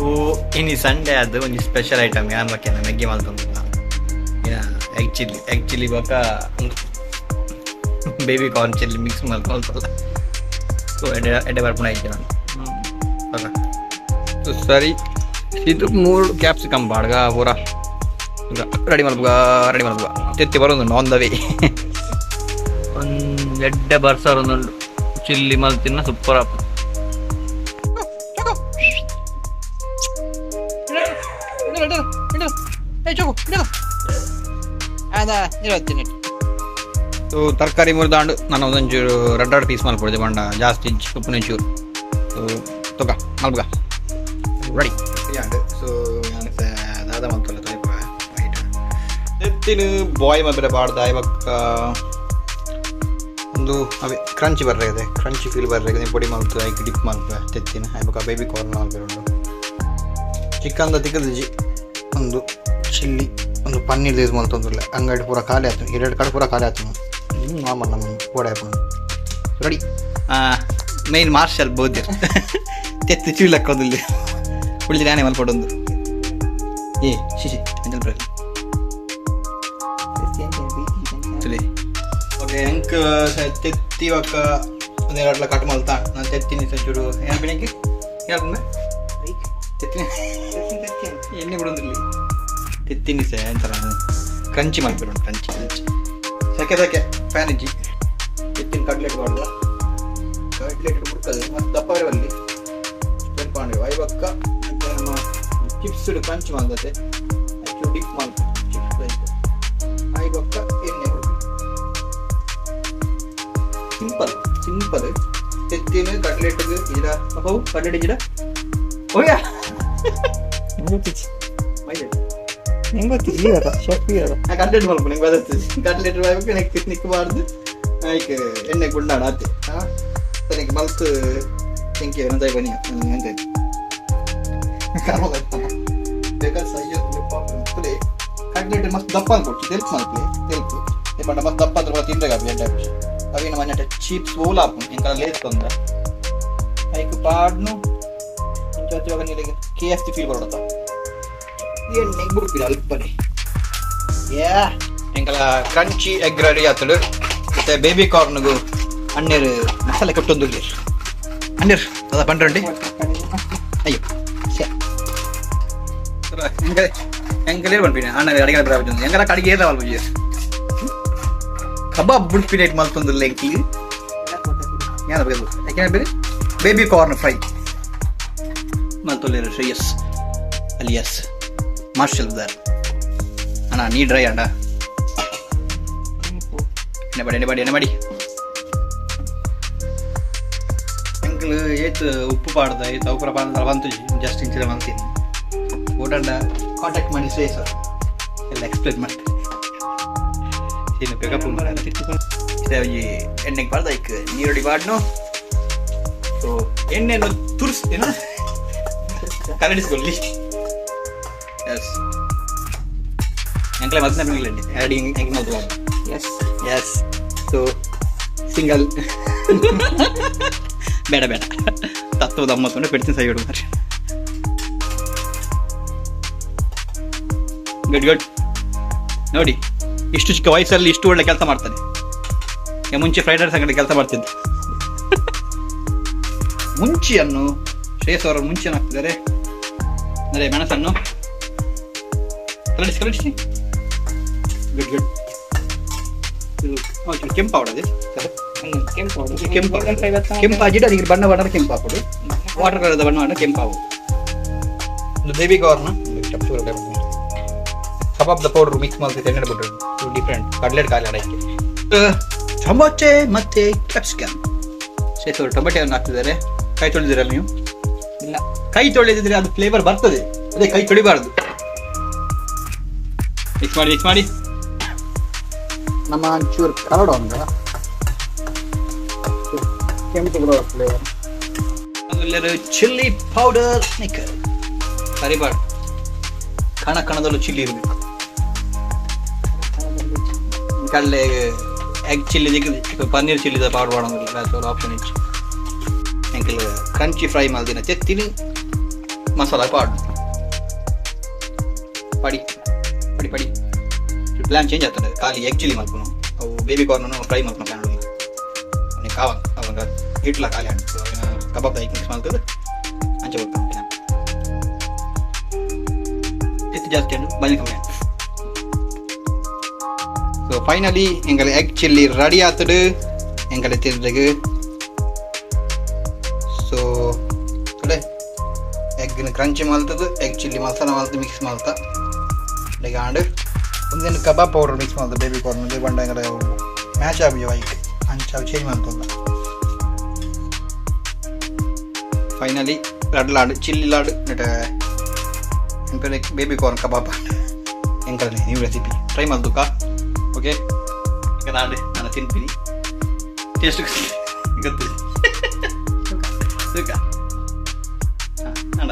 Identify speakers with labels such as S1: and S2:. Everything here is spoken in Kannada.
S1: ಸೊ ಇನ್ನು ಸಂಡೇ ಅದು ಒಂದು ಸ್ಪೆಷಲ್ ಐಟಮ್ ಯಾರು ಬೇಕೇನ ಮ್ಯಾಗಿ ಮಾಡ್ತಂತ ಎಗ್ ಚಿಲ್ಲಿ ಬಾಕ ಒಂದು ಬೇಬಿ ಕಾರ್ನ್ ಚಿಲ್ಲಿ ಮಿಕ್ಸ್ ಮಾಡ್ಕೊಳ್ತಲ್ಲ ಸೊ ಎಡೆ ಬರ್ಪಣ ಐತೆ ನಾನು ಸೊ ಸರಿ ಇದು 3 ಕ್ಯಾಪ್ಸಿಕಮ್ ಬಾಡ್ಗ ಪೂರ ರೆಡಿ ಮಾಡ್ಬ ತೆತ್ತಿ ಬರೋದು ಆನ್ ದ ವೇ ಒಂದು ಎಡ್ಡೆ ಬರ್ಸಾರ ಒಂದುಂಡು ಚಿಲ್ಲಿ ಮಲ್ತಿನ ಸೂಪರ್ ಆಪ್ ಸೊ ತರಕಾರಿ ಮುರಿದಾಂಡು ನಾನು ಒಂದೊಂಚೂರು ರೆಡ್ ಪೀಸ್ ಮಲ್ಕೊಡ್ದೆ ಬಂಡ ಜಾಸ್ತಿ ಉಪ್ಪು ನೆಂಚೂರು ಸೊ ತೊಗ ಮಲ್ಬ ರೆಡಿ ಸೊ ದಾದ ಮಲ್ತಲ್ಲ ಎತ್ತಿನ ಬಾಯ್ ಮಬ್ಬರ ಬಾಡ್ದ ಇವಾಗ ಒಂದು ಅವೇ ಕ್ರಂಚಿ ಬರ್ರೆ ಕ್ರಂಚಿ ಫೀಲ್ ಬರ್ರೆ ಪೊಡಿ ಮಲ್ತು ಐಕ್ ಡಿಪ್ ಮಲ್ಪೆ ತೆತ್ತಿನ ಇವಾಗ ಬೇಬಿ ಕಾರ್ನ್ ಮಲ್ಪೆರುಂಡು ಚಿಕನ್ದ ತಿಕ್ಕದಿಜಿ ಒಂದು ಚಿಲ್ಲಿ ಒಂದು ಪನ್ನೀರ್ ಯೂಸ್ ಮಲ್ತೊಂದುಲ್ಲ ಅಂಗಡಿ ಪೂರ ಖಾಲಿ ಆಯ್ತು 2 ಕಡೆ ಪೂರ ಖಾಲಿ ಆಯ್ತು ನಾರ್ಮಲ್ ನಮ್ಮ ಗೋಡೆ ಹಾಕೊಂಡು ರೆಡಿ ಮೈನ್ ಮಾರ್ಷಲ್ ಬೋದ್ಯ ತೆತ್ತು ಚೀಲಕ್ಕೊಂದಿಲ್ಲ ಉಳಿದ ನಾನೇ ಮಲ್ಪಡೊಂದು ಏ ಶಿಶಿ ಅಂಜಲ್ ಬ್ರಲ್ ಓಕೆ ಎಂಕ್ ತೆತ್ತಿ ಇವಾಗ ಒಂದೆರಡ್ಲ ಕಟ್ ಮಲ್ತಾ ನಾನು ತೆತ್ತೀನಿ ಚೂರು ಏನು ಬೆಳಿಗ್ಗೆ ಹೇಳ್ಬಂದೆ ತೆತ್ತಿನ ಎಣ್ಣೆ ಬಿಡೋದಿಲ್ಲ ತೆತ್ತೀನಿ ಸೆ ಅಂತಾರ ಕ್ರಂಚಿ ಮಾಡ್ಬಿಡೋಣ ಕ್ರಂಚಿ ಸೆಕೆ ಫ್ಯಾನ್ ಇಜ್ಜಿ ತೆತ್ತಿನ ಕಟ್ಲೆಟ್ ಮಾಡುವ ಕಟ್ಲೆಟ್ ಬಿಡ್ತದೆ ಮತ್ತು ದಪ್ಪ ಅಲ್ಲಿ ತಿಳ್ಕೊಂಡ್ರಿ ಐವಕ್ಕ ನಮ್ಮ ಚಿಪ್ಸ್ ಕ್ರಂಚ್ ಮಾಡ್ತದೆ ಆ್ಯಕ್ಚುಲಿ ಡಿಪ್ ಮಾಡ್ತೀವಿ ಚಿಪ್ಸ್ ಆಯ್ತು ಐವಕ್ಕ ಎಣ್ಣೆ ಸಿಂಪಲ್ ತೆತ್ತಿನ ಕಟ್ಲೆಟ್ಗೆ ಇಡ ಅಪ್ಪವು ಕಟ್ಲೆಟ್ ಇಡ ಓಯಾ ಕಟ್ಲೆಟ್ ಮಲ್ಪ ನಂಗೆ ಬದರ್ತದೆ ಕಟ್ಲೆಟ್ ಮಾಡ್ಬೇಕು ನೆಕ್ ನಿಕ್ಕಬಾರ್ದು ಆಯ್ಕೆ ಎಣ್ಣೆ ಗುಂಡಾಡ ಆತೆ ನನಗೆ ಮಲ್ತು ತೆಂಕಿ ಏನಂತ ಬನ್ನಿ ಅಂತ ಬೇಕಾದ್ರೆ ಸೈಜ್ ಕಟ್ಲೆಟ್ ಮಸ್ತ್ ದಪ್ಪ ಅನ್ಕೊಡ್ತು ತೆಲ್ಪು ಮಲ್ಪಿ ತೆಲ್ಪು ಬಣ್ಣ ಮಸ್ತ್ ದಪ್ಪ ಅಂದ್ರೆ ತಿಂದಾಗ ಎಡ್ಡೆ ಅವೇನು ಮನೆ ಚೀಪ್ಸ್ ಓಲಾಪು ಇಂಕಲ್ಲ ಲೇಸ್ತಂದ್ರೆ ಐಕ್ ಪಾಡ್ನು ಇವಾಗ ನೀರಿಗೆ KFC ಫೀಲ್ ಬರೋದ ಎಣ್ಣೆಗೆ ಬಿಡ್ತೀರಿ ಅಲ್ಪನೆ ಇಂಕಲ್ಲ ಕ್ರಂಚಿ ಎಗ್ ರೆಡಿ ಆತಳು ಮತ್ತೆ ಬೇಬಿ ಕಾರ್ನ್ಗೂ ಅಣ್ಣೀರು ಮಸಾಲೆ ಕೊಟ್ಟೊಂದು ಅಣ್ಣೀರು ಅದ ಪಂಡ್ರಂಡಿ ಅಯ್ಯೋ ಎಂಕಲೇ ಪಂಪಿನ ಅಣ್ಣ ಅಡಿಗೆ ಬರೋದು ಎಂಕಲ ಕಡಿಗೆ ಏರ ಅಲ್ವ ಕಬಾಬ್ ಬುಡ್ಪಿನೇಟ್ ಮಲ್ತೊಂದಿಲ್ಲ ಎಂಕಿ ಯಾರು ಬೇಕು ಯಾಕೆಂದ್ರೆ ಬೇರೆ ಬೇಬಿ ಕಾರ್ನ್ ಫ್ರೈ ಮಲ್ತೊಲ್ಲೇರು ಶ್ರೇಯಸ್ ಅಲಿಯಸ್ ಮಾರ್ಷಲ್ ದಾರ್ ಅಣ್ಣ ನೀ ಡ್ರೈ ಅಂಡ ಎಣ್ಣೆ ಮಾಡಿ ಎಂಕಲ್ ಏತ್ ಉಪ್ಪು ಪಾಡ್ದ ಏತ್ ಅವಪುರ ಪಾಡ ಬಂತು ಜಸ್ಟ್ ಇಂಚಿನ ಬಂತೀನಿ ಓಡಂಡ ಕಾಂಟ್ಯಾಕ್ಟ್ ಮಾಡಿ ಶ್ರೇಯಸ್ ಎಲ್ಲ ಎಕ್ಸ್ಪ್ಲೇನ್ ಮಾಡ್ತೀನಿ ಏನು ಬೇಕಾಪು ಎಣ್ಣೆಗೆ ಬಾರ್ದ ಐಕ್ ನೀರೊಡಿ ಬಾಡ್ನು ಸೊ ಎಣ್ಣೆಯನ್ನು ತುರಿಸ್ತೇನ ಕರಡಿಸ್ಕೊಳ್ಳಿ ಎಸ್ ಎಂಕಲೆ ಮತ್ತೆ ನೆನಪಿಲ್ಲ ಎರಡು ಹೆಂಗೆ ನೋಡುವ ಎಸ್ ಸೊ ಸಿಂಗಲ್ ಬೇಡ ತತ್ವದ 90 ಪೆಡ್ತೀನಿ ಸೈ ಹೊಡು ಮಾರಿ ಗುಡ್ ನೋಡಿ ಇಷ್ಟು ಚಿಕ್ಕ ವಯಸ್ಸಲ್ಲಿ ಇಷ್ಟು ಒಳ್ಳೆ ಕೆಲಸ ಮಾಡ್ತಾನೆ ಮುಂಚೆ ಫ್ರೈಡ್ ರೈಸ್ ಅಂಗಡಿ ಕೆಲಸ ಮಾಡ್ತಿದ್ದೆ ಮುಂಚಿಯನ್ನು ಶ್ರೇಯಸ್ ಅವರು ಮುಂಚೆಯನ್ನು ಹಾಕ್ತಿದ್ದಾರೆ ಅಂದರೆ ಮೆಣಸನ್ನು ಕಲಡಿಸಿ ಗುಡ್ ಕೆಂಪು ಅವಡದೆ ಕೆಂಪು ಹಾಕಿಟ್ಟು ಅದಕ್ಕೆ ಬಣ್ಣ ಕೆಂಪು ಹಾಕೋದು ವಾಟರ್ ಕಲರ್ದ ಬಣ್ಣ ಕೆಂಪು ಹಾಕೋದು ಒಂದು ಬೇಬಿ ಕಾರ್ನ್ ಕಬಾಬ್ದ ಪೌಡರ್ ಮಿಕ್ಸ್ ಮಾಡ್ತಿದ್ದೆ ಎಣ್ಣೆ ಬಿಟ್ಟರು ಡಿಫ್ರೆಂಟ್ ಕಡ್ಲೆಟ್ ಖಾಲಿ ಆಡಕ್ಕೆ ಟೊಮೊಟೆ ಮತ್ತೆ ಕ್ಯಾಪ್ಸಿಕಮ್ ಶ್ರೇಯಸ್ ಅವರು ಟೊಮೆಟೊವನ್ನು ಹಾಕ್ತಿದ್ದಾರೆ ಕೈ ತೊಳೆದಿರಲ್ಲ ನೀವು ಇಲ್ಲ ಕೈ ತೊಳೆದಿದ್ರೆ ಅದು ಫ್ಲೇವರ್ ಬರ್ತದೆ ಅದೇ ಕೈ ತೊಳಿಬಾರ್ದು ಮಿಕ್ಸ್ ಮಾಡಿ ನಮ್ಮ ಒಂಚೂರು ಕರಡು ಅಂದ್ರೆ ಕೆಂಪು ಬರೋ ಫ್ಲೇವರ್ ಆಮೇಲೆ ಚಿಲ್ಲಿ ಪೌಡರ್ ಮೇಕರ್ ಕರಿಬಾರ್ದು ಕಣದಲ್ಲೂ ಚಿಲ್ಲಿ ಇರಬೇಕು ಕಡಲೆ ಎಗ್ ಚಿಲ್ಲಿ ಪನ್ನೀರ್ ಚಿಲ್ಲಿದ ಪೌಡರ್ ಮಾಡೋದಿಲ್ಲ ಆಪ್ಷನ್ ಇತ್ತು ಎಂಕಲ್ ಕ್ರಂಚಿ ಫ್ರೈ ಮಾಡ್ದಿನ ತೆತ್ತಿನಿ ಮಸಾಲ ಪಾಡು ಪಡಿ ಪಡಿ ಪಡಿ ಪ್ಲ್ಯಾನ್ ಚೇಂಜ್ ಆಗ್ತದೆ ಖಾಲಿ ಎಗ್ ಚಿಲ್ಲಿ ಮಾಡ್ಕೊನು ಅವು ಬೇಬಿ ಕಾರ್ನನ್ನು ಫ್ರೈ ಮಾಡ್ಕೊಂಡು ಪ್ಲ್ಯಾನ್ ಉಳಿಲ್ಲ ಅವನಿಗೆ ಅವಾಗ ಹಿಟ್ಲ ಖಾಲಿ ಆಡ್ತು ಕಬಾಬ್ ಐಕ್ ಮಿಕ್ಸ್ ಮಾಡ್ತದೆ ಅಂಚೆ ಹೋಗ್ತಾನೆ ಪ್ಲ್ಯಾನ್ ಎತ್ತು ಜಾಸ್ತಿ ಉಂಟು ಬನ್ನಿ ಕಮ್ಮಿ ಆಯ್ತು ஸோ ஃபைனலி எங்களை எக் சில்லி ரெடி ஆத்துடு எங்களை தெரிஞ்சு ஸோ ಅದೇ ಎಗ್ಗಿನ ಕ್ರಂಚಿ ಮಲ್ತದ್ದು ಎಗ್ ಚಿಲ್ಲಿ ಮಸಾಲ ಮಲ್ತು ಮಿಕ್ಸ್ ಮಲ್ತಾ ಈಗ ಆಂಡು ಒಂದೇನು ಕಬಾಬ್ ಪೌಡರ್ ಮಿಕ್ಸ್ ಮಾಡ್ತು ಬೇಬಿ ಕಾರ್ನ್ ಬಂಡ ಎಂಗಡೆ ಮ್ಯಾಚ್ ಆಗಿ ವೈಕ್ ಅಂಚಾವು ಚೇಂಜ್ ಮಾಡ್ತಲ್ಲ ಫೈನಲಿ ಎರಡು ಲಾಡು ಚಿಲ್ಲಿ ಲಾಡು ನೆಟ ಎಂಪೇರೆ ಬೇಬಿ ಕಾರ್ನ್ ಕಬಾಬ್ ಎಂಕಲ್ಲಿ ನೀವು ರೆಸಿಪಿ ಟ್ರೈ ಮಾಡ್ದುಕಾ ಓಕೆ ಈಗ ನಾನು ತಿಂತೀನಿ ಟೇಸ್ಟ್ ಗೊತ್ತು ಸುಖ ಹಾಂ